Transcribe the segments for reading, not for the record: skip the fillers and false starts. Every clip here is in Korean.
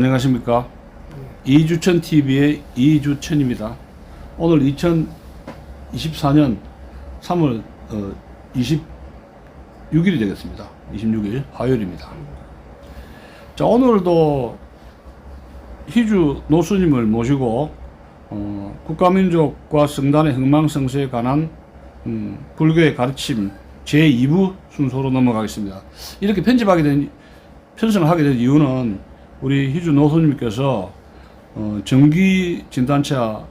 안녕하십니까. 이주천 TV의 이주천입니다. 오늘 2024년 3월 26일이 되겠습니다. 26일 화요일입니다. 자, 오늘도 희주 노스님을 모시고 국가민족과 성단의 흥망성쇠에 관한 불교의 가르침 제2부 순서로 넘어가겠습니다. 이렇게 편성을 하게 된 이유는 우리 희주 노스님께서 정기 진단차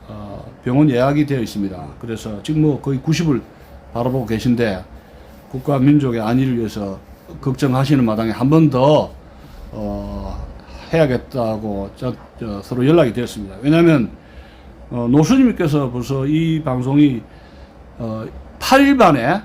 병원 예약이 되어 있습니다. 그래서 지금 뭐 거의 90을 바라보고 계신데 국가 민족의 안위를 위해서 걱정하시는 마당에 한 번 더 해야겠다고 서로 연락이 되었습니다. 왜냐하면 노스님께서 벌써 이 방송이 8일 만에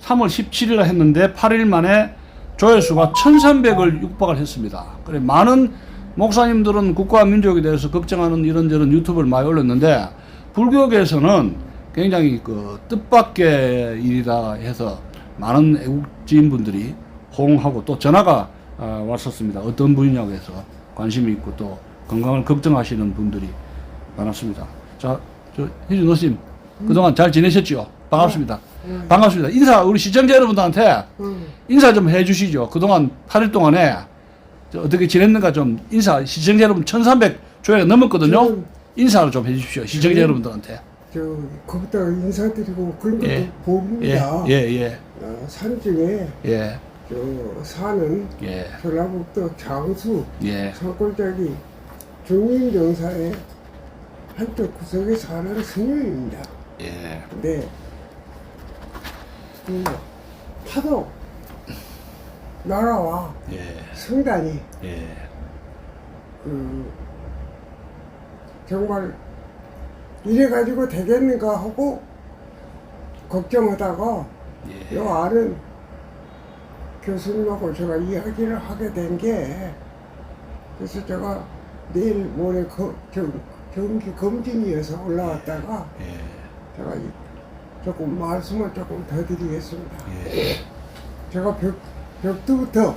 3월 17일 했는데 8일 만에 조회수가 1300을 육박을 했습니다. 그래 많은 목사님들은 국가와 민족에 대해서 걱정하는 이런저런 유튜브를 많이 올렸는데 불교계에서는 굉장히 그 뜻밖의 일이다 해서 많은 애국지인분들이 호응하고 또 전화가 왔었습니다. 어떤 분이냐고 해서 관심이 있고 또 건강을 걱정하시는 분들이 많았습니다. 자, 희주 노스님 그동안 잘 지내셨죠? 반갑습니다. 반갑습니다. 인사 우리 시청자 여러분들한테 인사 좀 해주시죠. 그동안 8일 동안에 어떻게 지냈는가 좀 인사 시청자 여러분 1300 조회가 넘었거든요. 인사를 좀 해주십시오. 시청자 여러분들한테. 거기다 인사드리고 그런 것도 봅니다. 산중에 사는 전라북도 장수 산골짜기 중림정사의 한쪽 구석에 사는 스님입니다. 근데 파도 나라와 성단이 정말 이래가지고 되겠는가 하고 걱정하다가 요 아는 교수님하고 제가 이야기를 하게 된 게 그래서 제가 내일 모레 정기 검진이어서 올라왔다가 제가 조금 말씀을 조금 더 드리겠습니다. 제가 벽두부터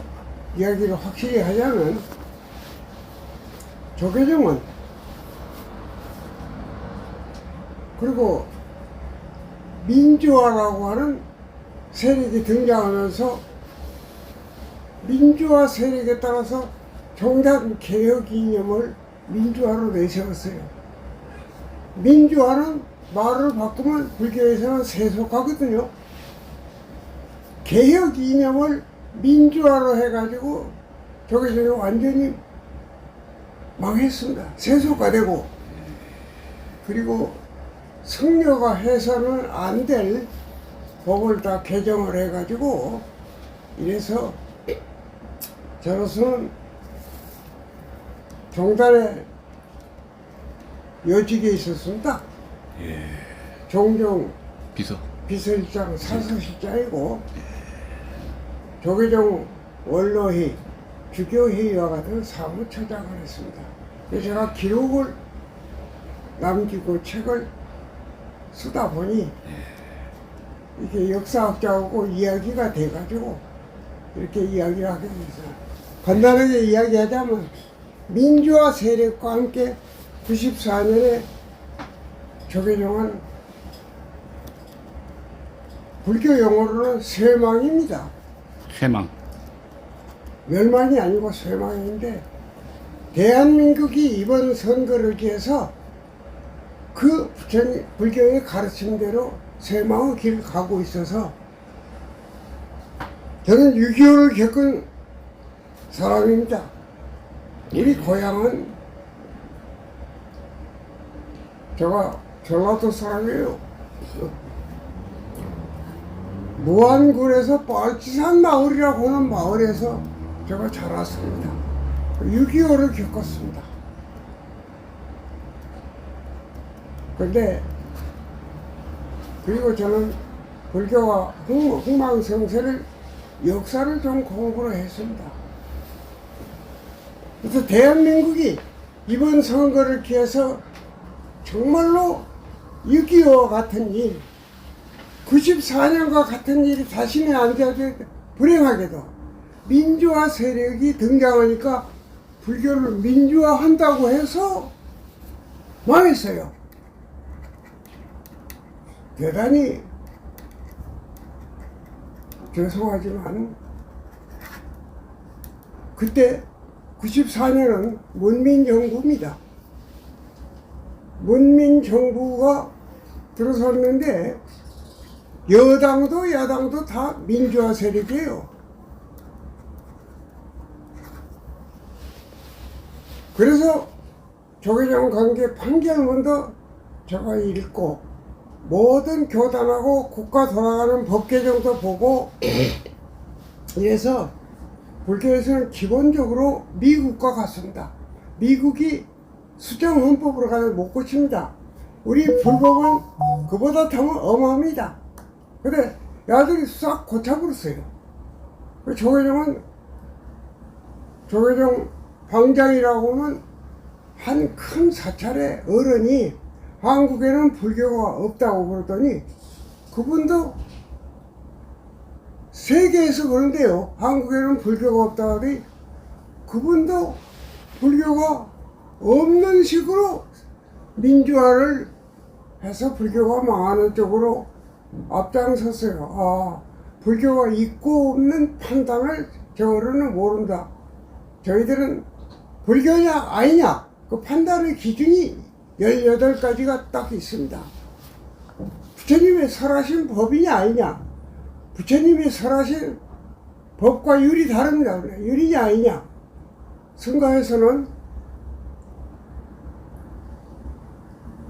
이야기를 확실히 하자면 조계종은 그리고 민주화라고 하는 세력이 등장하면서 민주화 세력에 따라서 정당 개혁 이념을 민주화로 내세웠어요. 민주화는 말을 바꾸면 불교에서는 세속화거든요. 개혁 이념을 민주화로 해가지고 조계종이 완전히 망했습니다. 세속화되고 그리고 성녀가 해서는 안 될 법을 다 개정을 해가지고 이래서 저로서는 종단의 요직에 있었습니다. 종종 비서실장, 사서실장이고 조계종 원로회의, 주교회의와 같은 사무처장을 했습니다. 그래서 제가 기록을 남기고 책을 쓰다 보니 이렇게 역사학자하고 이야기가 돼가지고 이렇게 이야기를 하게 됐어요. 간단하게 이야기하자면 민주화 세력과 함께 94년에 조계종은 불교 용어로는 쇠망입니다. 쇠망. 멸망이 아니고 쇠망인데 대한민국이 이번 선거를 기해서 그 불교의 가르침대로 쇠망의 길을 가고 있어서 저는 6.25를 겪은 사람입니다. 우리 고향은 제가 전라도 사람이에요. 무안군에서 빨치산 마을이라고 하는 마을에서 제가 자랐습니다. 6.25를 겪었습니다. 근데 그리고 저는 불교와 흥망성쇠를 역사를 좀 공부를 했습니다. 그래서 대한민국이 이번 선거를 기해서 정말로 6.25와 같은 일, 94년과 같은 일이 다시는 안 되어도 불행하게도 민주화 세력이 등장하니까 불교를 민주화한다고 해서 망했어요. 대단히 죄송하지만 그때 94년은 문민정부입니다. 문민정부가 들어섰는데 여당도 야당도 다 민주화 세력이에요. 그래서 조계종 관계 판결문도 제가 읽고 모든 교단하고 국가 돌아가는 법 개정도 보고 이래서 불교에서는 기본적으로 미국과 같습니다. 미국이 수정헌법으로 가면 못 고칩니다. 우리 불법은 그보다 더 어마합니다. 근데 야들이 싹 고쳐버렸어요. 조계종은 조계종 방장이라고 하면 한 큰 사찰의 어른이 한국에는 불교가 없다고 그러더니 그분도 세계에서 그런데요. 한국에는 불교가 없다고 하더니 그분도 불교가 없는 식으로 민주화를 해서 불교가 망하는 쪽으로 앞장섰어요. 아, 불교가 있고 없는 판단을 저 어른은 모른다. 저희들은 불교냐 아니냐 그 판단의 기준이 18가지가 딱 있습니다. 부처님의 설하신 법이냐 아니냐. 부처님이 설하신 법과 율이 다릅니다. 율이냐 아니냐. 승가에서는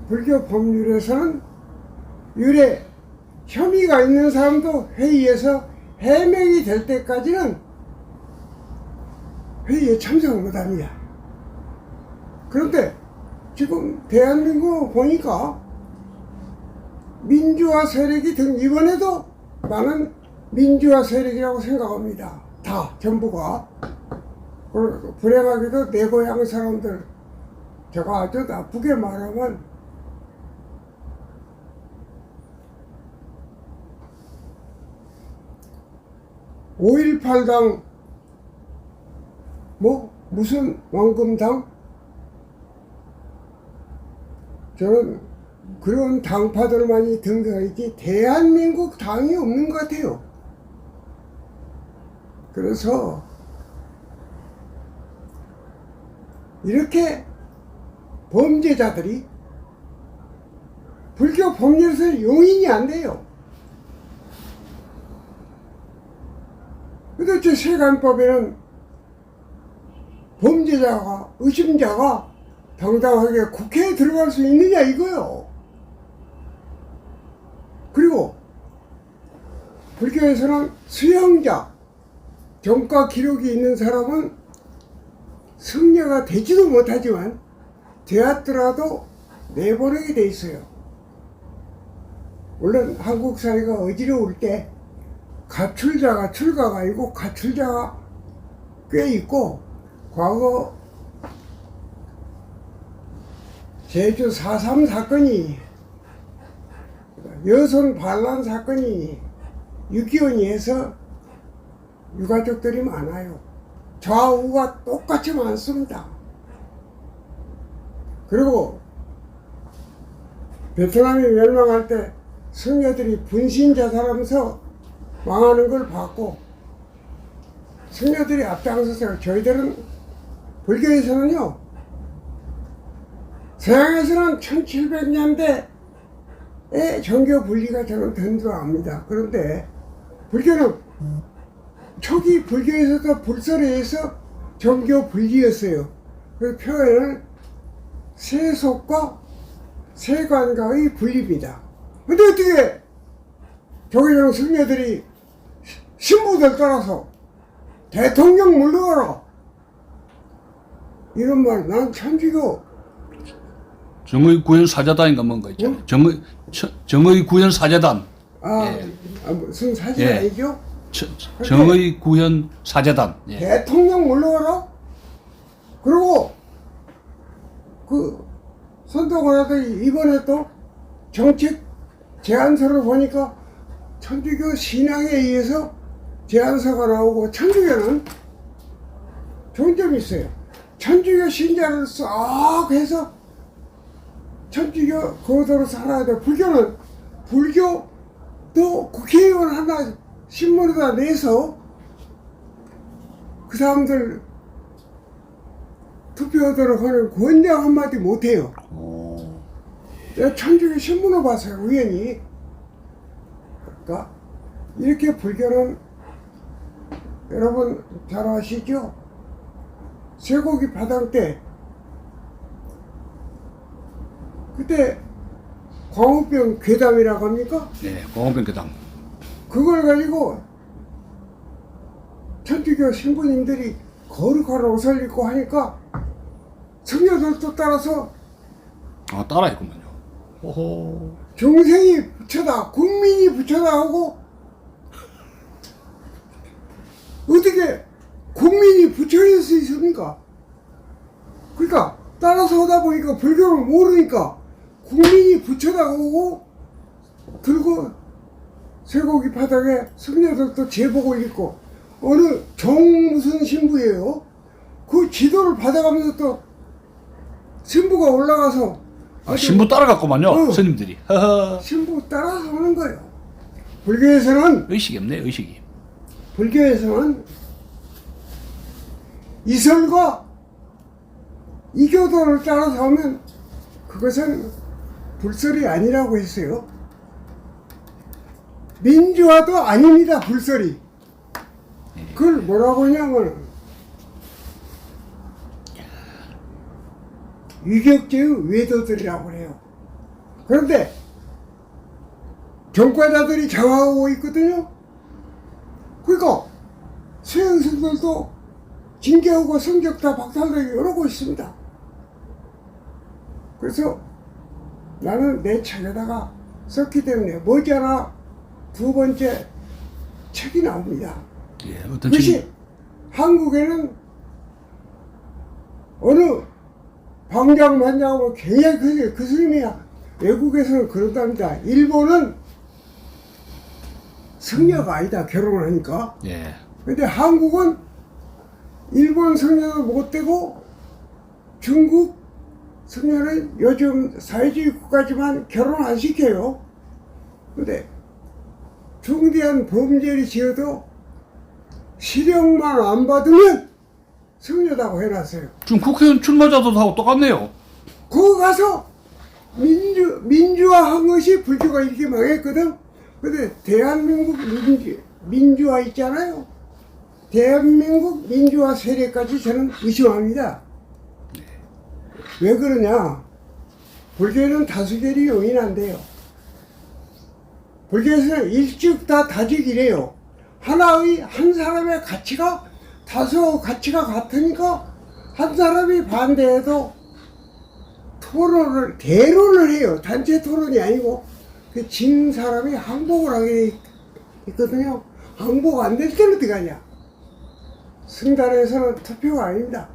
불교 법률에서는 율에 혐의가 있는 사람도 회의에서 해명이 될 때까지는 회의에 참석을 못합니다. 그런데 지금 대한민국 보니까 민주화 세력이 이번에도 나는 민주화 세력이라고 생각합니다. 다 전부가. 불행하게도 내 고향 사람들 제가 아주 나쁘게 말하면 5.18당 무슨 왕금당 저는 그런 당파들만이 등장했지 대한민국 당이 없는 것 같아요. 그래서 이렇게 범죄자들이 불교 법률에서 용인이 안 돼요. 도대체 세간법에는 범죄자가 의심자가 당당하게 국회에 들어갈 수 있느냐 이거요. 그리고 불교에서는 수형자 전과 기록이 있는 사람은 승려가 되지도 못하지만 되었더라도 내보내게 돼 있어요. 물론 한국 사회가 어지러울 때 가출자가 출가가 아니고 가출자가 꽤 있고 과거 제주 4.3 사건이 여성 반란 사건이 6.25니 해서 유가족들이 많아요. 좌우가 똑같이 많습니다. 그리고 베트남이 멸망할 때 승려들이 분신 자살하면서 망하는 걸 봤고 승려들이 앞장서서 저희들은 불교에서는요 서양에서는 1700년대에 정교 분리가 저는 된 줄 압니다. 그런데 불교는 초기 불교에서도 불설에서 정교 분리였어요. 그 표현은 세속과 세관과의 분리입니다. 근데 어떻게 조계종 승려들이 신부들 따라서 대통령 물러가라 이런 말 난 천주교 정의 구현 사자단인가 뭔가 있잖아요. 정의 구현 사자단. 무슨 사진 아니죠? 정의 구현 사자단. 예. 대통령 물러가라. 그리고 그 선동원하더니 이번에 또 정책 제안서를 보니까 천주교 신앙에 의해서 제안서가 나오고 천주교는 좋은 점이 있어요. 천주교 신자를 쏙 해서 천주교 거도로 살아야 돼. 불교도 국회의원 하나 신문에다 내서 그 사람들 투표하도록 하는 권장 한마디 못해요. 내가 천주교 신문을 봤어요, 우연히. 그러니까 이렇게 불교는 여러분 잘 아시죠? 쇠고기 파당 때 그때 광우병 괴담이라고 합니까? 네, 광우병 괴담. 그걸 가지고 천주교 신부님들이 거룩한 옷을 입고 하니까 성녀들도 따라서 따라했구만요. 오호. 중생이 부처다, 국민이 부처다 하고 어떻게 국민이 부처일 수 있습니까? 그러니까 따라서 하다 보니까 불교를 모르니까 국민이 부처다 하고 들고 쇠고기 바닥에 성녀들도 제복을 입고 어느 정 무슨 신부예요? 그 지도를 받아가면서 또 신부가 올라가서 신부 따라갔구만요. 어. 스님들이. 허허. 신부 따라서 하는 거예요. 불교에서는 의식이 없네, 의식이. 불교에서는 이설과 이교도를 따라서 하면 그것은 불설이 아니라고 했어요. 민주화도 아닙니다, 불설이. 그걸 뭐라고 하냐면 유격제의 외도들이라고 해요. 그런데 정과자들이 장하고 있거든요. 그러니까 수행승들도 징계하고 성적 다 박탈되고 이러고 있습니다. 그래서 나는 내 책에다가 썼기 때문에 머지않아 두 번째 책이 나옵니다. 예, 어떤 그것이 책이? 한국에는 어느 방장만장하고 굉장히 그 스님이야. 외국에서는 그런답니다. 일본은 성녀가 아니다, 결혼을 하니까. 예. 근데 한국은 일본 성녀도 못 되고 중국 성녀는 요즘 사회주의 국가지만 결혼 안 시켜요. 근데 중대한 범죄를 지어도 실형만 안 받으면 성녀다고 해놨어요. 지금 국회의원 출마자들하고 똑같네요. 거기 가서 민주화한 것이 불교가 이렇게 망했거든. 근데 대한민국 민주화 있잖아요. 대한민국 민주화 세력까지 저는 의심합니다. 왜 그러냐? 불교는 다수결이 용인한대요. 불교에서는 일찍 다 다직이래요. 하나의 한 사람의 가치가 다수 가치가 같으니까 한 사람이 반대해도 대론을 해요. 단체 토론이 아니고 그 진 사람이 항복을 하게 있거든요. 항복 안 될 때는 어떻게 하냐? 승단에서는 투표가 아닙니다.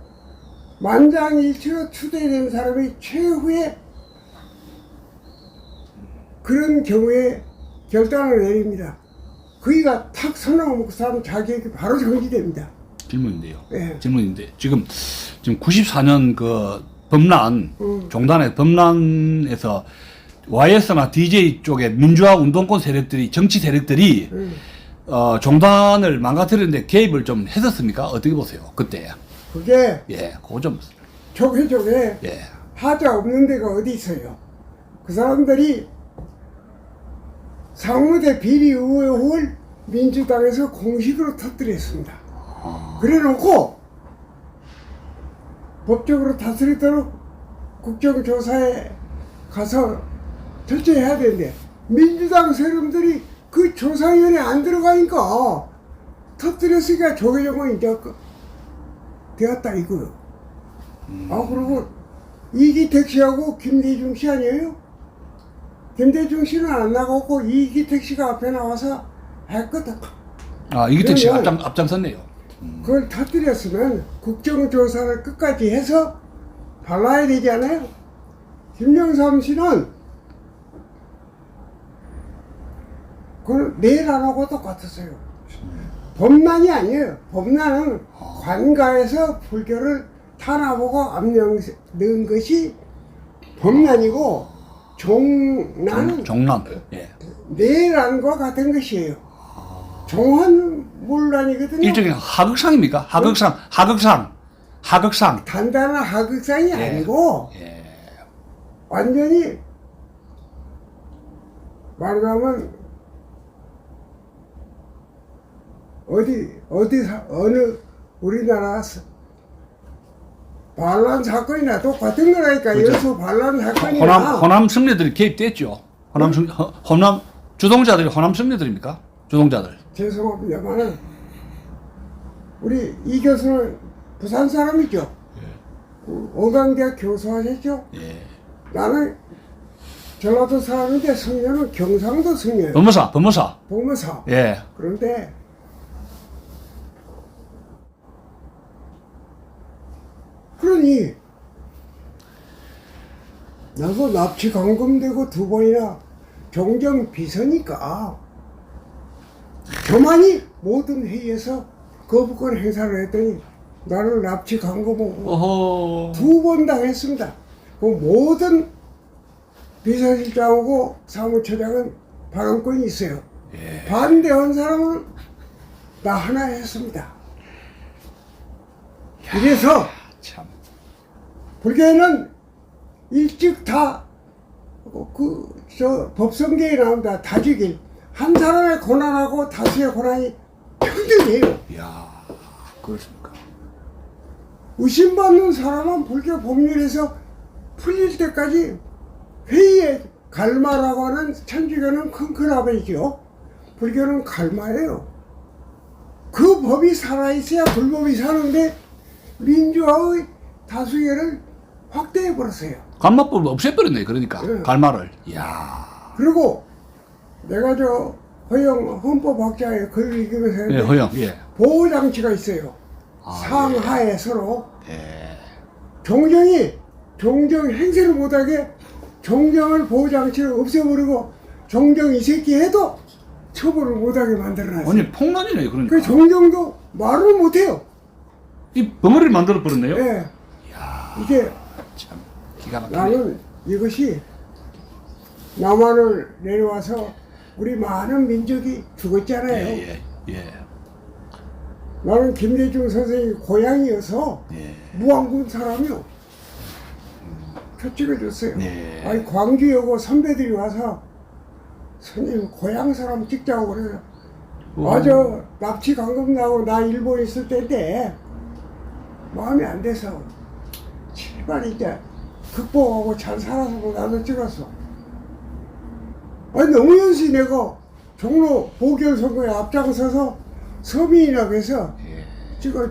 만장일치로 추대된 사람이 최후의 그런 경우에 결단을 내립니다. 그이가 탁 선언하면 그 사람 자격이 바로 정지됩니다. 질문인데요. 네. 질문인데 지금 94년 그 범란 종단의 범란에서 YS나 DJ 쪽에 민주화 운동권 세력들이 정치 세력들이 종단을 망가뜨리는데 개입을 좀 했었습니까? 어떻게 보세요? 그때. 그게 예, 그거 좀. 조계조계 예. 하자 없는 데가 어디 있어요. 그 사람들이 상무대 비리 의혹을 민주당에서 공식으로 터뜨렸습니다. 그래놓고 법적으로 다스리도록 국정조사에 가서 철저히 해야 되는데 민주당 세력들이 그 조사위원회에 안 들어가니까 터뜨렸으니까 조계종은 이제 되었다 이거요. 그리고 이기택 씨하고 김대중 씨 아니에요? 김대중 씨는 안 나가고 이기택 씨가 앞에 나와서 했거든. 이기택 씨가 그러면 앞장섰네요. 그걸 터뜨렸으면 국정조사를 끝까지 해서 발라야 되잖아요. 김영삼 씨는 그걸 내일 안 하고 똑같았어요. 범란이 아니에요. 범란은 관가에서 불교를 탄압하고 압력 넣은 것이 범란이고 종란은 종란. 예. 내란과 같은 것이에요. 종은 물란이거든요. 일종의 하극상입니까? 하극상. 단단한 하극상이 예. 아니고 예. 완전히 말하자면 어느 우리나라 반란 사건이나 똑같은 거라니까. 그렇죠. 여수 반란 사건이나 호남 승리들이 개입됐죠. 호남 주동자들이 호남 승리들입니까? 주동자들. 죄송합니다만은 우리 이 교수는 부산 사람이죠. 어강대학 교수하셨죠. 예. 나는 전라도 사람인데 성녀는 경상도 성녀예요. 법무사. 법무사. 예. 그런데 그러니 나도 납치 감금되고 2번이나 종정 비서니까 저만이 모든 회의에서 거부권 행사를 했더니 나를 납치 감금하고 어허. 2번 당했습니다. 그 모든 비서실장하고 사무처장은 발언권이 있어요. 예. 반대한 사람은 나 하나 했습니다. 이래서 참. 불교에는 일찍 다 법성계에 나온다. 다지길. 한 사람의 고난하고 다수의 고난이 평등해요. 이야. 그렇습니까? 의심받는 사람은 불교 법률에서 풀릴 때까지 회의에 갈마라고 하는 천주교는 큰크라베이죠. 불교는 갈마예요. 그 법이 살아있어야 불법이 사는데 민주화의 다수결을 확대해버렸어요. 간마법을 없애버렸네. 그러니까 예. 갈마를. 이야. 그리고 내가 저 허영 헌법학자의 글을 읽으면서 예, 했는데 허영. 예. 보호장치가 있어요. 아, 상하에 서로 예. 종정이 종정 행세를 못하게 종정을 보호장치를 없애버리고 종정 이 새끼 해도 처벌을 못하게 만들어놨어요. 아니 폭론이네. 그러니까. 그 종정도 말을 못해요. 이 벙어리를 만들어 버렸네요. 예. 이야. 이게 참 기가 막히네. 나는 이것이 남한을 내려와서 우리 많은 민족이 죽었잖아요. 예. 나는 김대중 선생이 고향이어서 예. 무안군 사람이요. 표찍어줬어요. 네. 아니 광주에 오고 선배들이 와서 선생님 고향 사람 찍자고 그래서 맞아. 납치 감금 나고 나 일본 있을 때인데 마음이 안 돼서 제발 이제 극복하고 잘 살아서 나도 찍었어. 아니 노무현씨 내가 종로 보궐선거에 앞장서서 서민이라고 해서 찍어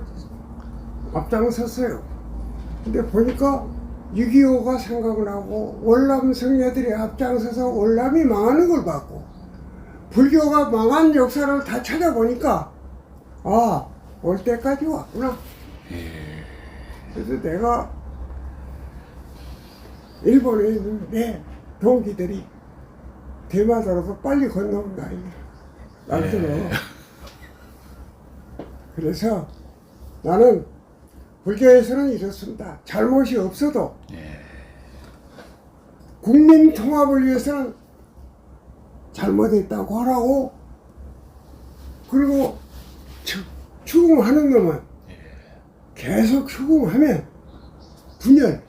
앞장섰어요. 근데 보니까 6.25가 생각나고 월남 성녀들이 앞장서서 월남이 망하는 걸 봤고 불교가 망한 역사를 다 찾아보니까 아, 올 때까지 왔구나. 그래서 내가 일본에 있는 내 동기들이 대마도로서 빨리 건너온다. 날 들어. 그래서 나는 불교에서는 이렇습니다. 잘못이 없어도 국민 통합을 위해서는 잘못했다고 하라고, 그리고 추궁하는 놈은 계속 추궁하면 분열,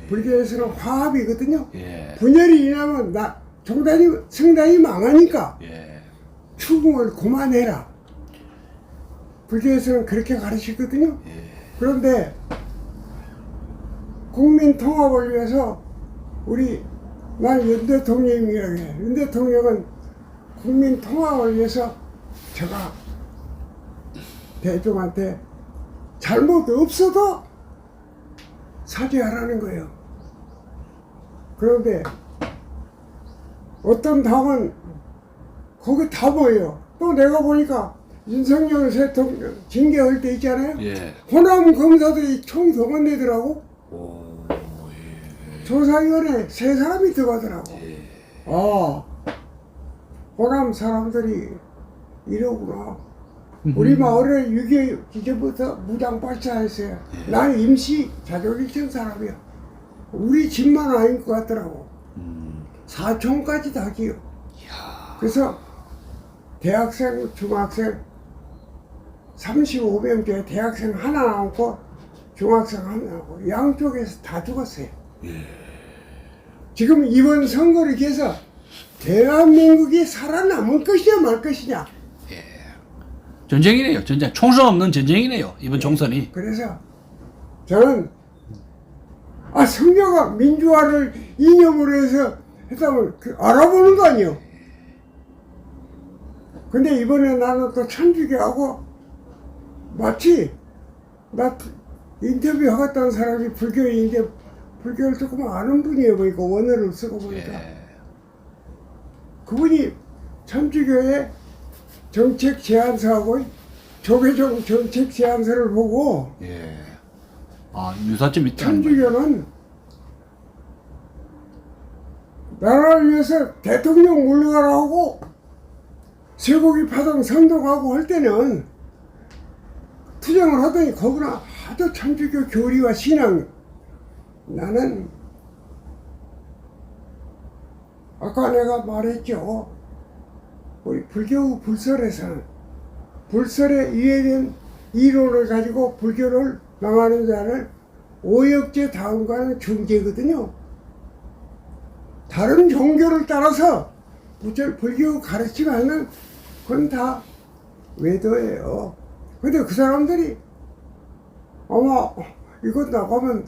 불교에서는 화합이거든요. 분열이 일어나면 성당이 망하니까 추궁을 그만해라. 불교에서는 그렇게 가르치거든요. 그런데 국민 통합을 위해서 난 윤 대통령이라고 해. 윤 대통령은 국민 통합을 위해서 제가 대중한테 잘못 없어도 사죄하라는 거예요. 그런데 어떤 당은 거기 다 보여요. 또 내가 보니까 윤석열 대통령 징계할 때 있잖아요. 호남 검사들이 총동원되더라고. 조사위원회 3사람이 들어가더라고. 아, 호남 사람들이 이러구나. 우리 마을에 6.25 이제부터 무장 발사했어요. 난 임시 자족일천 사람이야. 우리 집만 아닌 것 같더라고. 사촌까지 다 기요. 그래서 대학생, 중학생 35명째 대학생 하나 남고 중학생 하나 남고 양쪽에서 다 죽었어요. 지금 이번 선거를 위해서 대한민국이 살아남을 것이냐 말 것이냐. 전쟁이네요. 전쟁. 총선 없는 전쟁이네요. 이번 총선이. 그래서 저는 성녀가 민주화를 이념으로 해서 했다면 알아보는 거 아니에요. 근데 이번에 나는 또 천주교하고 마치 나 인터뷰 하겠다는 사람이 불교인데 불교를 조금 아는 분이에요. 보니까 원어를 쓰고 보니까 그분이 천주교의 정책 제안서하고 조계종 정책 제안서를 보고 유사점이 있다. 천주교는 나라를 위해서 대통령 물러가라고 쇠고기 파동 선동하고 할 때는 투쟁을 하더니 거기나 하도 천주교 교리와 신앙 나는 아까 내가 말했죠. 우리 불교 불설에서는 불설에 이해된 이론을 가지고 불교를 망하는 자를 오역제 다음과는 중재거든요. 다른 종교를 따라서 불교 가르치면은 그건 다 외도예요. 근데 그 사람들이 아마 이거 나가면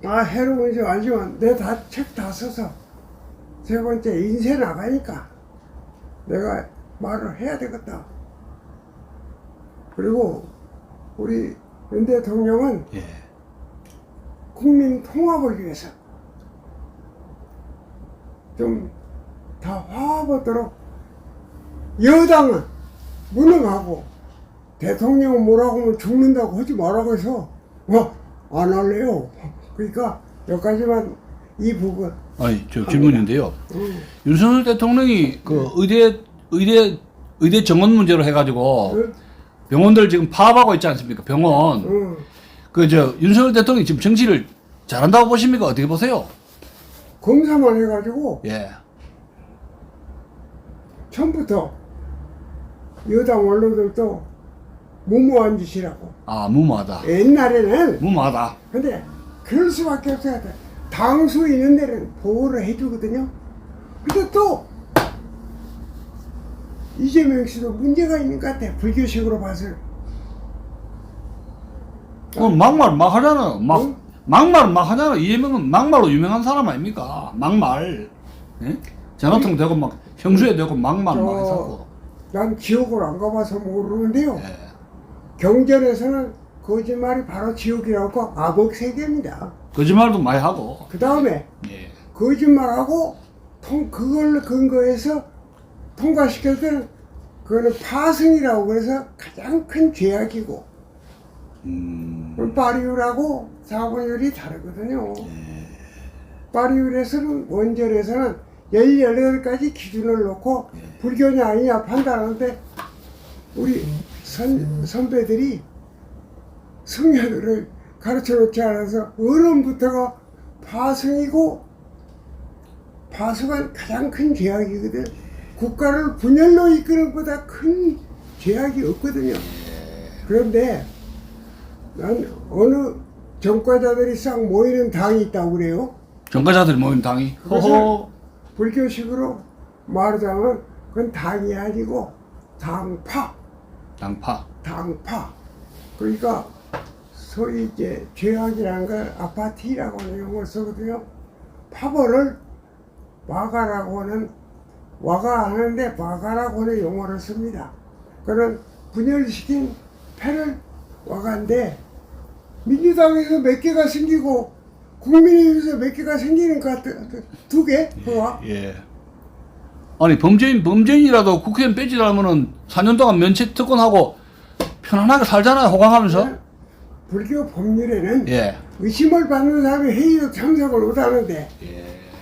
해로운지 알지만 내 책 다 써서 세 번째 인쇄 나가니까 내가 말을 해야 되겠다. 그리고 우리 윤 대통령은 국민 통합을 위해서 좀 다 화합하도록 여당은 무능하고 대통령은 뭐라고 하면 죽는다고 하지 말라고 해서 안 할래요. 그러니까 여기까지만 이 부분. 아니 저 질문인데요. 윤석열 대통령이 그 의대 정원 문제로 해가지고 병원들 지금 파업하고 있지 않습니까? 병원. 윤석열 대통령이 지금 정치를 잘한다고 보십니까? 어떻게 보세요? 검사만 해가지고 처음부터 여당 언론들도 무모한 짓이라고. 무모하다. 옛날에는 무모하다. 근데 그럴 수밖에 없어야 돼. 당수 있는 데는 보호를 해주거든요. 근데 또 이재명 씨도 문제가 있는 것 같아. 불교식으로 봐서. 막말 막 하잖아. 막말 막 하잖아. 이재명은 막말로 유명한 사람 아닙니까? 막말. 전화통 되고 막 형수에 되고 막말 막 해서. 난 지옥을 안 가봐서 모르는데요. 경전에서는 거짓말이 바로 지옥이라고 암흑 세계입니다. 거짓말도 많이 하고. 그 다음에 거짓말하고 그걸 근거해서 통과시킬 때는 그거는 파승이라고 그래서 가장 큰 죄악이고 파리율하고 사본율이 다르거든요. 파리율에서는 원절에서는 18가지 기준을 놓고 불교냐 아니냐 판단하는데 우리 선배들이 성녀들을 가르쳐 놓지 않아서 어른부터가 파승이고 파승은 가장 큰 죄악이거든. 국가를 분열로 이끄는 것보다 큰 죄악이 없거든요. 그런데 난 어느 정과자들이 싹 모이는 당이 있다고 그래요. 정과자들이 모이는 당이? 허허. 불교식으로 말하자면 그건 당이 아니고 당파. 그러니까 소위 이제 죄악이라는 걸 아파티라고 하는 용어를 쓰거든요. 파벌을 와가라고 하는 와가 하는데 와가라고 하는 용어를 씁니다. 그는 분열시킨 패를 와가인데 민주당에서 몇 개가 생기고 국민의힘에서 몇 개가 생기는 것 같아. 두 개? 그와? 아니 범죄인이라도 국회의원 빼지 않으면은 4년 동안 면책 특권하고 편안하게 살잖아요. 호강하면서. 불교 법률에는 의심을 받는 사람이 회의도 참석을 못하는데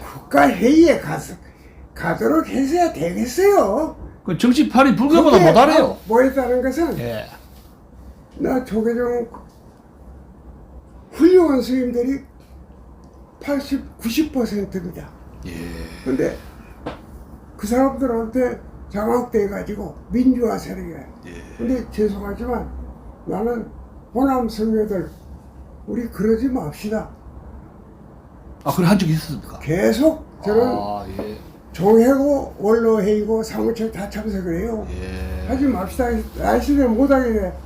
국가 회의에 가도록 해서야 되겠어요. 그 정치판이 불교보다 그게 못하네요. 뭐였다는 것은 예. 나 조계종 훌륭한 스님들이 90%입니다. 예. 근데 그 사람들한테 장악돼가지고 민주화 세력이에요. 예. 근데 죄송하지만 나는 호남 성녀들 우리 그러지 맙시다. 아, 그래 한 적이 있었습니까? 계속 저는 아, 예. 종회고 원로회의고 사무처 다 참석을 해요. 예. 하지 맙시다. 날씨를 못하게 돼.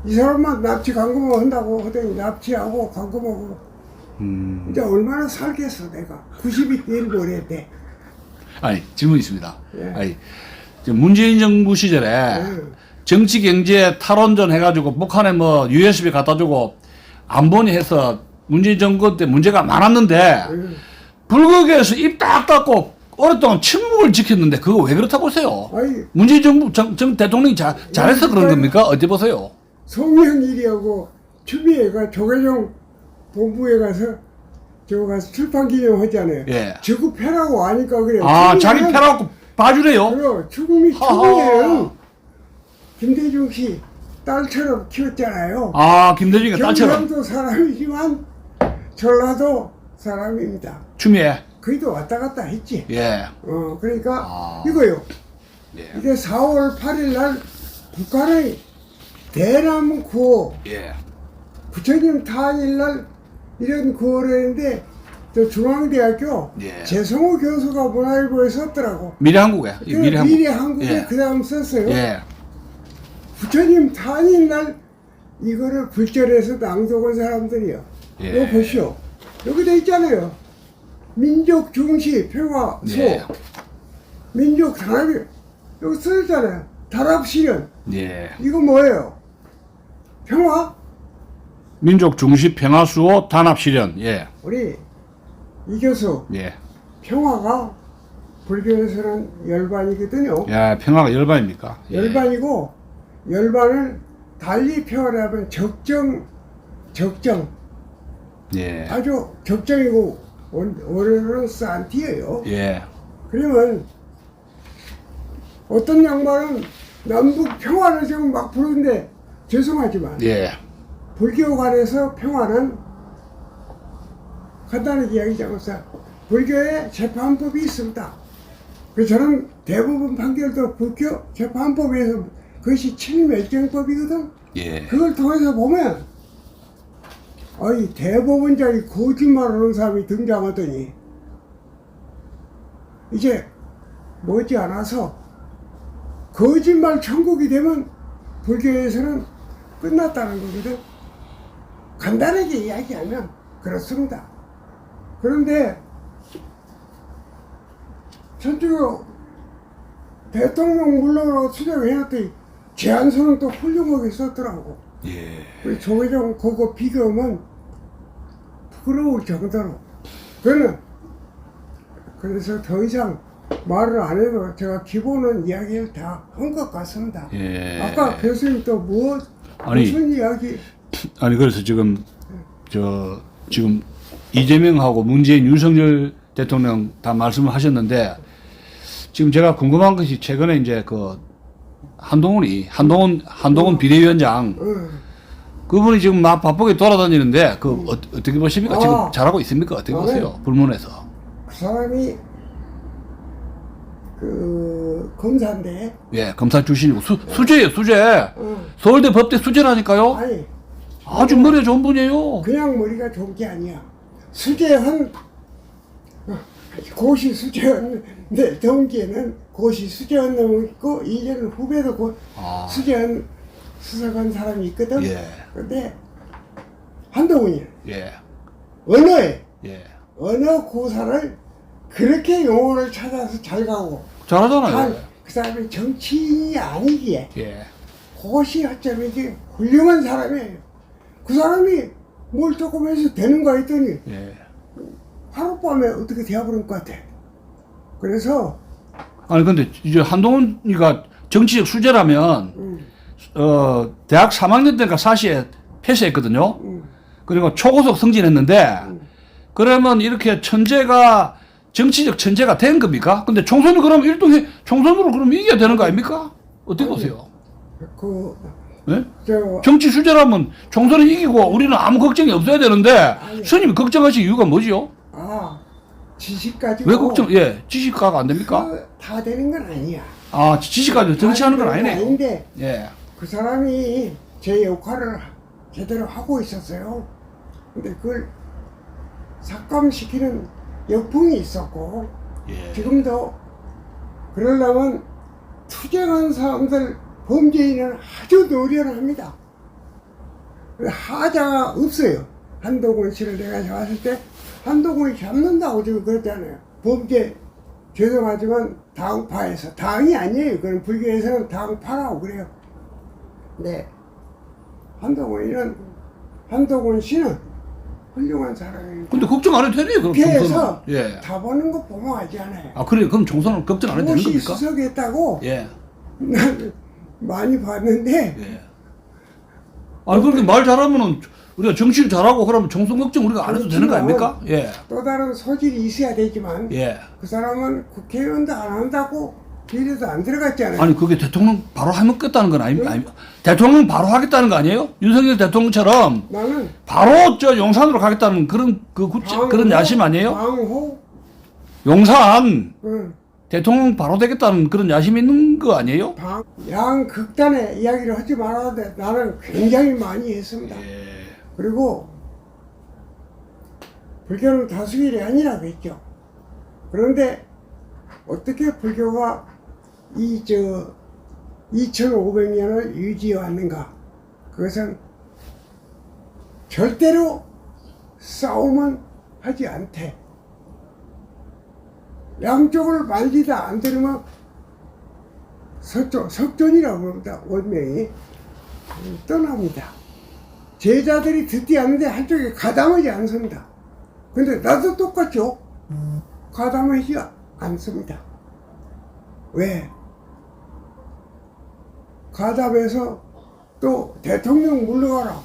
이 사람만 납치 감금을 한다고 하더니 납치하고 감금하고 이제 얼마나 살겠어 내가. 91을 때. 아니, 질문이 있습니다. 예. 아니, 지금 문재인 정부 시절에 정치 경제 탈원전 해가지고 북한에 뭐 USB 갖다 주고 안보니 해서 문재인 정부 때 문제가 많았는데 불거기에서 입 딱 닫고 오랫동안 침묵을 지켰는데 그거 왜 그렇다고 보세요? 아니, 문재인 정부 정 대통령이 잘해서 그런 겁니까? 어디 보세요? 송영일이하고 추미애가 조계종 본부에 가서 저거 가서 출판 기념 하잖아요. 예. 저거 패라고 하니까 그래요. 아, 자기 패라고 봐주래요? 그럼 죽음이 추미애는 김대중 씨 딸처럼 키웠잖아요. 아, 김대중이 딸처럼. 경상도 사람이지만 전라도 사람입니다. 추미애. 그래도 왔다 갔다 했지. 예. 그러니까 이거요. 예. 이게 4월 8일 날 북한의 대남 구호 예. 부처님 탄일 날 이런 구호를 했는데 저 중앙대학교 예. 재성호 교수가 문화일보에 썼더라고. 미래한국에. 미래한국. 미래한국에 예. 그 다음 썼어요. 예. 부처님 탄일 날 이거를 불절해서 낭독한 사람들이요. 예. 이거 보시오. 여기 돼 있잖아요. 민족 중시 평화 소. 예. 민족 단합이 여기 써 있잖아요. 단합 실현. 예. 이거 뭐예요? 평화? 민족 중시 평화 수호 단합 실현. 예. 우리 이 교수 예. 평화가 불교에서는 열반이거든요. 야, 평화가 열반입니까? 예. 열반이고 열반을 달리 표현하면 적정 예. 아주 적정이고 원래는 산티예요. 예. 그러면 어떤 양반은 남북 평화를 지금 막 부르는데 죄송하지만 예. 불교관에서 평화는 간단하게 이야기하면서 불교에 재판법이 있습니다. 그래서 저는 대부분 판결도 불교 재판법에서 그것이 칠멸정법이거든. 예. 그걸 통해서 보면 아이 대법원장이 거짓말하는 사람이 등장하더니 이제 머지않아서 거짓말 천국이 되면 불교에서는 끝났다는 거거든. 간단하게 이야기하면 그렇습니다. 그런데 전주교 대통령 물러나고 수정해놨더니 제안서는 또 훌륭하게 썼더라고. 예. 우리 조계종 그거 비교하면 부끄러울 정도로. 그래서 더 이상 말을 안 해도 제가 기본은 이야기를 다 한 것 같습니다. 예. 아까 교수님 또 아니, 무슨 이야기? 아니 그래서 지금 지금 이재명하고 문재인, 윤석열 대통령 다 말씀을 하셨는데 지금 제가 궁금한 것이 최근에 이제 그 한동훈 비대위원장 그분이 지금 막 바쁘게 돌아다니는데 그 어떻게 보십니까? 지금 잘하고 있습니까? 어떻게 보세요? 불문에서. 그 사람이 그 검사인데. 예, 검사 출신이고 수재예요, 수재. 서울대 법대 수재라니까요. 아니. 아주 머리가 좋은 분이에요. 그냥 머리가 좋은 게 아니야. 수재한 고시 수재한데 동기에는 고시 수재한 놈이 있고 이제는 후배도 수재한 수석한 사람이 있거든. 예. 근데 한동훈이 예. 언어에 예. 언어 고사를 그렇게 용어를 찾아서 잘 가고 잘하잖아요. 그 사람이 정치인이 아니기에 예. 고시 학점이지 훌륭한 사람이에요. 그 사람이 뭘 조금 해서 되는가 했더니 예. 하룻밤에 어떻게 되어버린 것 같아. 그래서 아니 근데 이제 한동훈이가 정치적 수재라면 대학 3학년 때가 사시에 폐쇄했거든요. 그리고 초고속 승진했는데 그러면 이렇게 천재가 정치적 천재가 된 겁니까? 근데 총선을 그럼 총선으로 그럼 이겨야 되는 거 아닙니까? 어떻게 아니, 보세요? 그, 예? 저, 정치 수재라면 총선을 이기고 우리는 아무 걱정이 없어야 되는데 스님이 걱정하실 이유가 뭐지요? 지식 가지고. 왜 걱정? 예, 지식가가 안 됩니까? 다 되는 건 아니야. 아, 지식가도 정치하는 건 아니네요. 아닌데, 예. 그 사람이 제 역할을 제대로 하고 있었어요. 근데 그걸 삭감시키는 역풍이 있었고, 예. 지금도 그러려면 투쟁한 사람들, 범죄인은 아주 노련합니다. 하자가 없어요. 한동훈 씨를 내가 잡았을 때 한동훈이 잡는다고 지금 그랬잖아요. 범죄, 죄송하지만 당파에서, 당이 아니에요. 그건 불교에서는 당파라고 그래요. 네. 한동훈 씨는 훌륭한 사람입니다. 근데 걱정 안 해도 되네요, 그럼 총선은. 국회에서 예. 다 보는 거 보면 알지 않아요. 아, 그래요? 그럼 총선은 걱정 안 해도 되는 무엇이 겁니까? 수석했다고 예. 난 많이 봤는데, 예. 아, 그렇게 말 잘하면은 우리가 정치를 잘하고 그러면 총선 걱정 우리가 안 해도 되는 거 아닙니까? 예. 또 다른 소질이 있어야 되지만, 예. 그 사람은 국회의원도 안 한다고 비례도 안 들어갔잖아요. 아니, 그게 대통령 바로 하겠다는 건 아닙니까? 대통령 바로 하겠다는 거 아니에요? 윤석열 대통령처럼 나는 바로 저 용산으로 가겠다는 그런 그런 야심 아니에요? 방호, 용산 응, 대통령 바로 되겠다는 그런 야심 있는 거 아니에요? 양극단의 이야기를 하지 말아야 돼. 나는 굉장히 많이 했습니다. 예. 그리고 불교는 다수결이 아니라고 했죠. 그런데 어떻게 불교가 2500년을 유지해 왔는가? 그것은 절대로 싸움은 하지 않대. 양쪽을 말리다 안 들으면 석존이라고 부릅니다. 원명이 떠납니다. 제자들이 듣지 않는데 한쪽에 가담하지 않습니다. 근데 나도 똑같죠. 가담하지 않습니다. 왜? 가담해서 또 대통령 물러가라.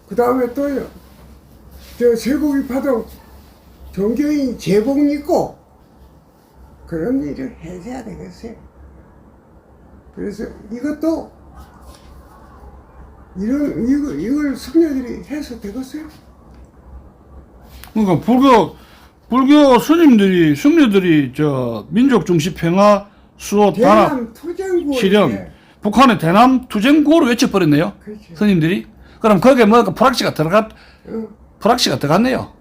그 다음에 또 저 쇠고기 파동 종교인 제복 입고 그런 일을 해줘야 되겠어요. 그래서 이것도 이걸 승려들이 해서 되겠어요? 그러니까 불교 스님들이 승려들이 저 민족 중시 평화 수호 단합 대남 투쟁구호 실현 북한의 대남 투쟁 구호를 외쳐버렸네요. 그렇죠. 스님들이. 그럼 거기에 뭐가 프락시가 응. 들어갔네요.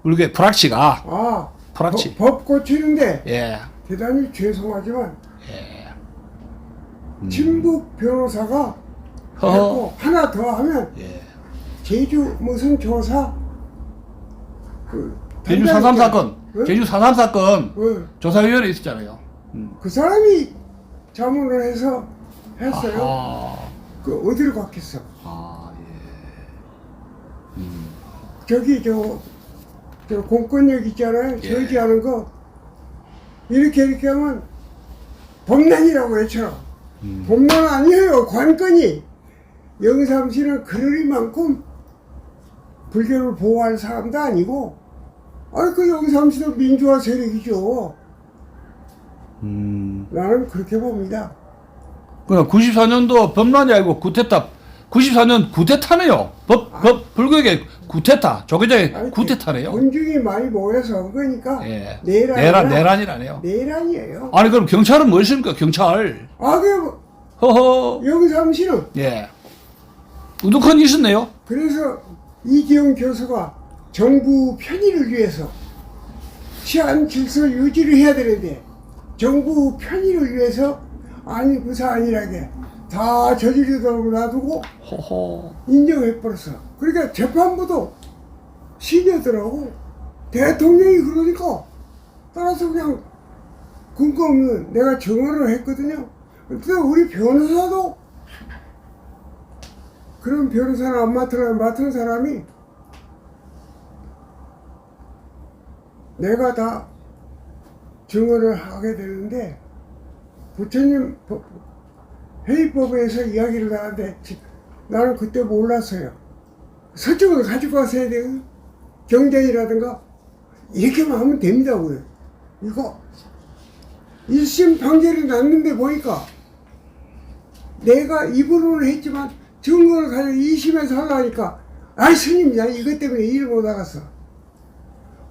불교의 프락시가. 아, 프락시. 법 고치는데 예. 대단히 죄송하지만 예. 친북 변호사가 허허. 했고 하나 더 하면 예. 제주 무슨 조사 제주 단장이 4.3 있잖아요. 사건, 응? 제주 4.3 사건 응. 조사위원회 있었잖아요. 그 사람이 자문을 해서 했어요. 아, 그 어디로 갔겠어? 아, 예. 저기 저 공권력 있잖아요. 예. 저지하는 거 이렇게 하면 범란이라고 외쳐. 범란 아니에요. 관건이 영삼씨는 그러리만큼 불교를 보호할 사람도 아니고, 그 영삼씨도 민주화 세력이죠. 나는 그렇게 봅니다. 그러니까 94년도 범란이 아니고 구테타. 94년 구테타네요. 불교계 구테타. 조계장의 아니, 구테타네요. 군중이 많이 모여서 한 거니까 예. 내란이나 내란이라네요. 내란이에요. 아니 그럼 경찰은 뭐 했습니까? 경찰. 그 허허. 영삼씨는 예. 우두컨이 있었네요. 그래서 이기영 교수가 정부 편의를 위해서 치안 질서 유지를 해야 되는데 정부 편의를 위해서 아니 부사 아니라게 다 저지르도록 놔두고 허허. 인정해버렸어. 그러니까 재판부도 시녀더라고. 대통령이 그러니까 따라서 그냥 근거 없는 내가 정언을 했거든요. 근데 우리 변호사도 그런 변호사를 안 맡은 사람이 내가 다 증언을 하게 되는데 부처님 회의법에서 이야기를 하는데 나는 그때 몰랐어요. 서쪽을 가지고 왔어야 돼요. 경쟁이라든가 이렇게만 하면 됩니다. 우리. 이거 1심 판결이 났는데 보니까 내가 입으로는 했지만 증거를 가지고 2심에서 하려니까 아이 스님 나 이것 때문에 일을 못 나갔어.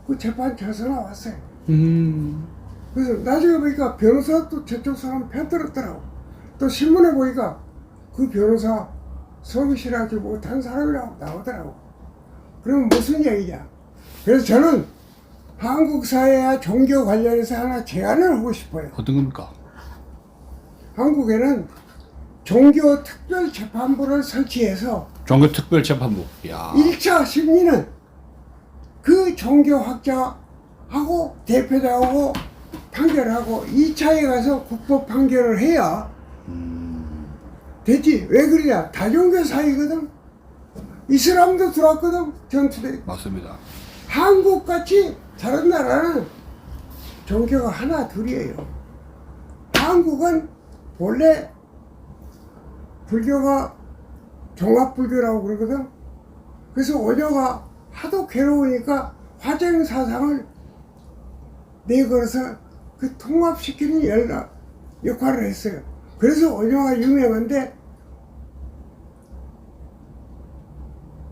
그 재판 져서 나왔어요. 그래서 나중에 보니까 변호사도 저쪽 사람 편들었더라고. 또 신문에 보니까 그 변호사 성실하지 못한 사람이라고 나오더라고. 그러면 무슨 얘기냐. 그래서 저는 한국 사회와 종교 관련해서 하나 제안을 하고 싶어요. 어떤 겁니까? 한국에는 종교특별재판부를 설치해서 종교특별재판부. 야. 1차 심리는 그 종교학자하고 대표자하고 판결하고 2차에 가서 국법 판결을 해야 되지. 왜 그러냐. 다종교 사회거든. 이슬람도 들어왔거든. 전투대. 맞습니다. 한국같이 다른 나라는 종교가 하나 둘이에요. 한국은 원래 불교가 종합불교라고 그러거든. 그래서 원효가 하도 괴로우니까 화쟁사상을 내걸어서 그 통합시키는 역할을 했어요. 그래서 원효가 유명한데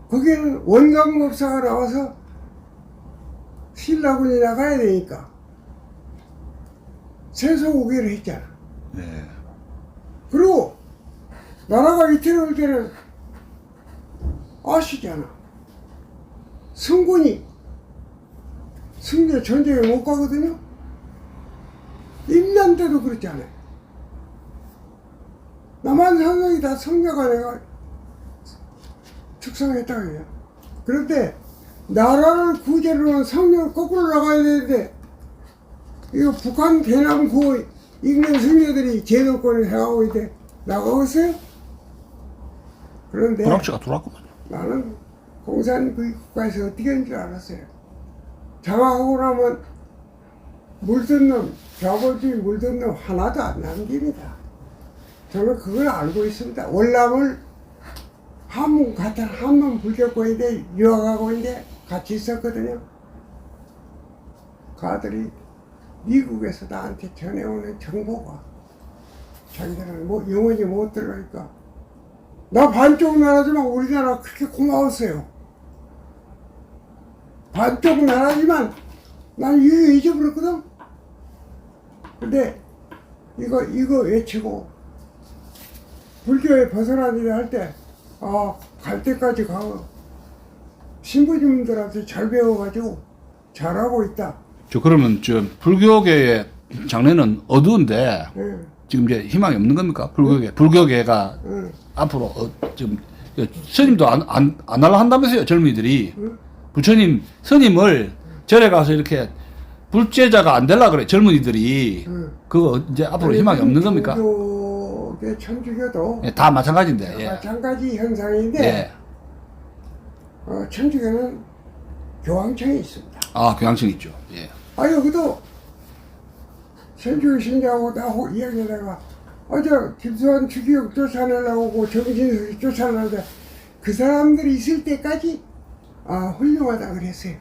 거기에는 원광법사가 나와서 신라군이 나가야 되니까 세소고개를 했잖아. 네. 그리고 나라가 위태로울 때는 아시잖아. 성군이 승려 전쟁에 못 가거든요. 임난 때도 그랬잖아요. 남한 산성이 다 성녀가 내가 축성했다고 해요. 그런데 나라를 구제로는 성녀를 거꾸로 나가야 되는데 이거 북한 대남 구호 읽는 승려들이 제도권을 해가고 있대. 나가고 있어요? 그런데 불황치가 들어왔구만요. 나는 공산 그 국가에서 어떻게 하는 줄 알았어요. 장악하고 나면 물든 놈, 벼벌지 물든 놈 하나도 안 남깁니다. 저는 그걸 알고 있습니다. 월남을 한문 같은 한문 불교권인데 유학하고 있는데 같이 있었거든요. 그 아들이 미국에서 나한테 전해오는 정보가 자기들은 뭐 영원히 못 들어가니까 나 반쪽 나라지만 우리나라 그렇게 고마웠어요. 반쪽 나라지만 난 유유 잊어버렸거든. 근데 이거 외치고 불교에 벗어나기를 할 때 갈 때까지 가고 신부님들한테 잘 배워가지고 잘하고 있다. 그러면 불교계의 장래는 어두운데 네. 지금 이제 희망이 없는 겁니까? 불교계가 앞으로 지금 스님도 안 하려 한다면서요, 젊은이들이. 부처님 스님을 절에 가서 이렇게 불제자가 안 되려 그래, 젊은이들이. 그거 이제 앞으로 희망이 없는 겁니까? 불교계 천주교도 예, 다 마찬가지인데. 예. 마찬가지 현상인데 예. 천주교는 교황청이 있습니다. 교양청 있죠. 예. 여기도 천주교 신자하고 나 이야기하다가 저 김수환 추기혁 쫓아내려고 오고 정진석이 쫓아내려고 그 사람들이 있을 때까지 훌륭하다 그랬어요.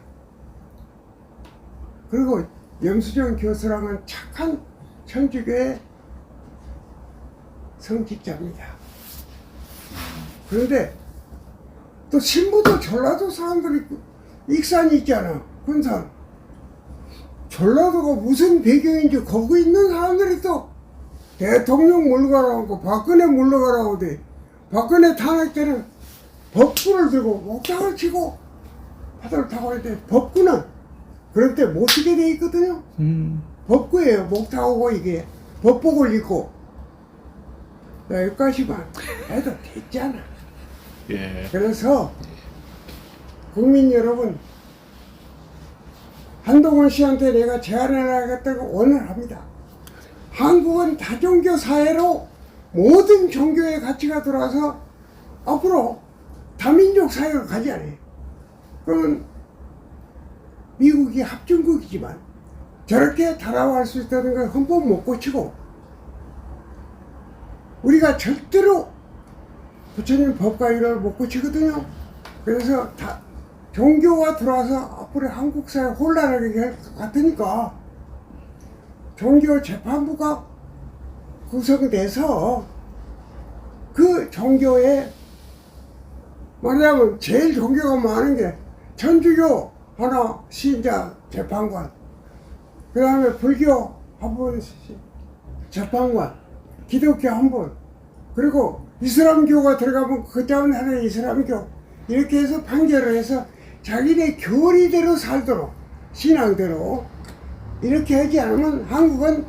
그리고 염수정 교수랑은 착한 천주교의 성직자입니다. 그런데 또 신부도 전라도 사람들이 익산이 있잖아. 군산. 전라도가 무슨 배경인지 거기 있는 사람들이 또 대통령 물러가라고 박근혜 물러가라고 돼. 박근혜 탄핵 때는 법구를 들고 목장을 치고 파도를 타고 할 때 법구는 그럴 때 못 쓰게 돼 있거든요. 법구예요. 목 타고 이게 법복을 입고 여기까지만 해도 됐잖아. 예. 그래서 국민 여러분 한동훈 씨한테 내가 제안해야겠다고 오늘 합니다. 한국은 다종교 사회로 모든 종교의 가치가 들어와서 앞으로 다민족 사회로 가잖아요. 그러면 미국이 합중국이지만 저렇게 달아갈 수 있다는 걸 헌법 못 고치고 우리가 절대로 부처님 법과 이걸 못 고치거든요. 그래서 종교가 들어와서 앞으로 한국 사회 혼란하게 할 것 같으니까 종교재판부가 구성돼서 그 종교에 말하자면 제일 종교가 많은 게 천주교 하나 신자 재판관, 그 다음에 불교 한 분 재판관, 기독교 한 분, 그리고 이슬람교가 들어가면 그 다음 하나의 이슬람교, 이렇게 해서 판결을 해서 자기네 교리대로 살도록, 신앙대로 이렇게 하지 않으면 한국은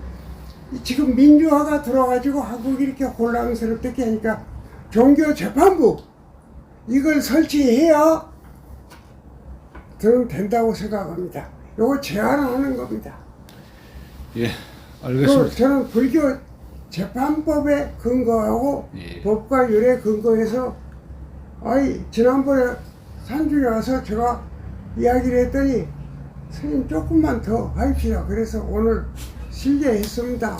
지금 민주화가 들어가지고 한국이 이렇게 혼란스럽게 하니까 종교재판부 이걸 설치해야 저는 된다고 생각합니다. 이거 제안하는 겁니다. 예, 또 알겠습니다. 저는 불교 재판법에 근거하고 예. 법과 율에 근거해서 지난번에 산중에 와서 제가 이야기를 했더니 스님 조금만 더 합시다. 그래서 오늘 실례했습니다.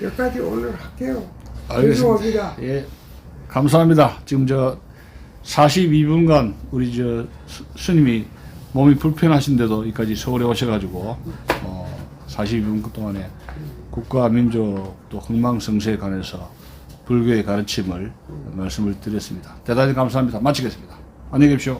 여기까지 오늘 할게요. 알겠습니다. 죄송합니다. 예, 감사합니다. 지금 42분간 우리 스님이 몸이 불편하신데도 여기까지 서울에 오셔가지고 42분 동안에 국가 민족 또 흥망성쇠에 관해서 불교의 가르침을 말씀을 드렸습니다. 대단히 감사합니다. 마치겠습니다. 안녕히 계십시오.